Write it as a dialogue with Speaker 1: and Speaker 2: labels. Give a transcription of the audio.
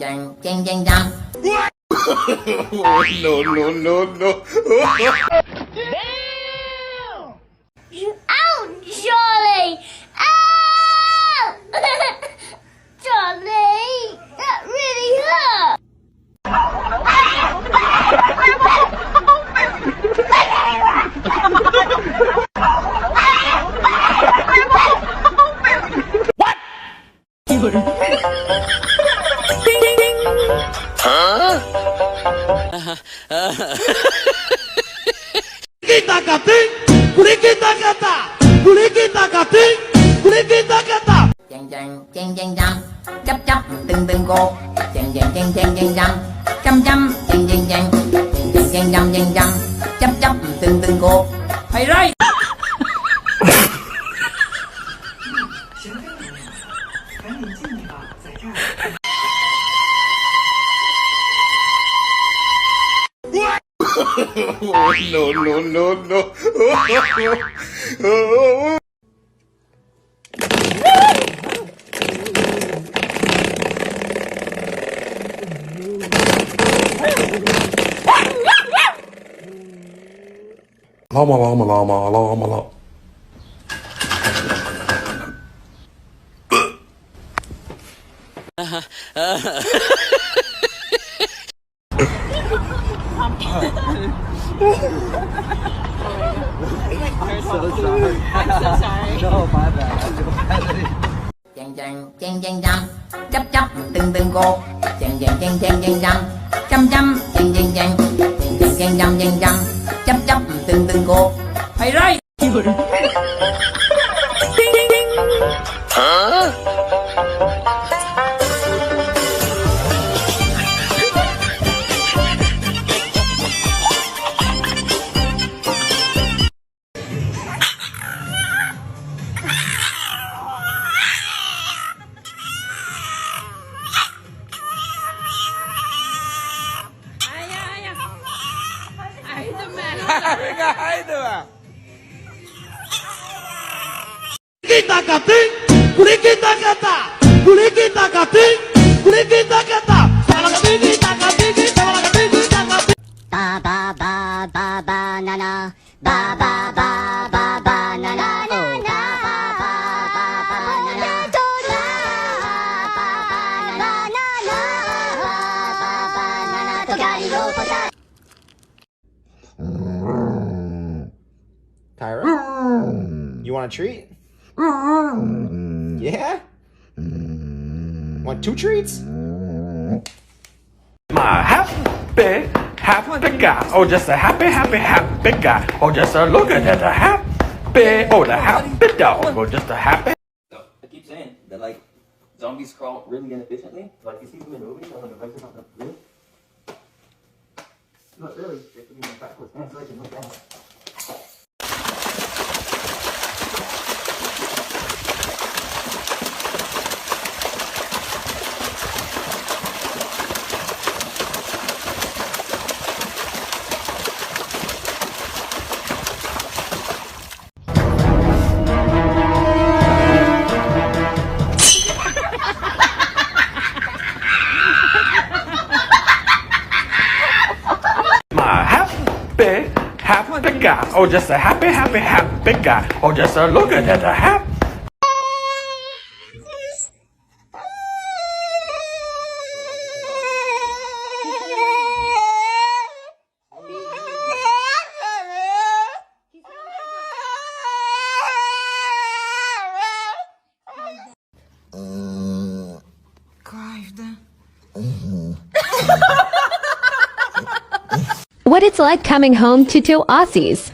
Speaker 1: Chang chang chang.
Speaker 2: Oh, no.
Speaker 3: Ouch, Charlie! Ow! Charlie, that really hurt.
Speaker 4: Kita kating, kita kata, kita kating, kita kata.
Speaker 1: Chang chang chang. Chắp chắp từng từng cột. Chang chang chang chang chang chang. Chăm chăm chang chang chang. Chang chang chang chang. Chắp chắp từng từng cột. Hay rồi.
Speaker 2: Oh, no. Llama.
Speaker 5: I'm so sorry. No, my bad.
Speaker 1: Chang chang chang chang. Chắp chắp từng từng cột. Chang chang chang chang chang chang. Chăm chăm chang chang chang. Chang chang chang. Chắp chắp từng từng cột. Hay rồi.
Speaker 4: Kita kating, kita kata, kita kating, kita kata. Salah kating, kita kating, salah kating, kita kating.
Speaker 3: Ba ba ba ba banana. Ba ba ba ba banana. Oh, ba ba ba ba banana.
Speaker 6: Tyra, you want a treat? Yeah? Want 2 treats?
Speaker 7: My happy guy. Oh, just a happy guy. Oh, just a look at that, the happy dog. Oh, just a happy.
Speaker 8: I keep saying that, like, zombies crawl really inefficiently. Like, you see them in movies, and when the legs are not really. Not really. They could be in backwards translation. Look down.
Speaker 7: Happy guy. Oh, just a happy guy. Oh, just a look at that,
Speaker 9: What it's like coming home to 2 Aussies.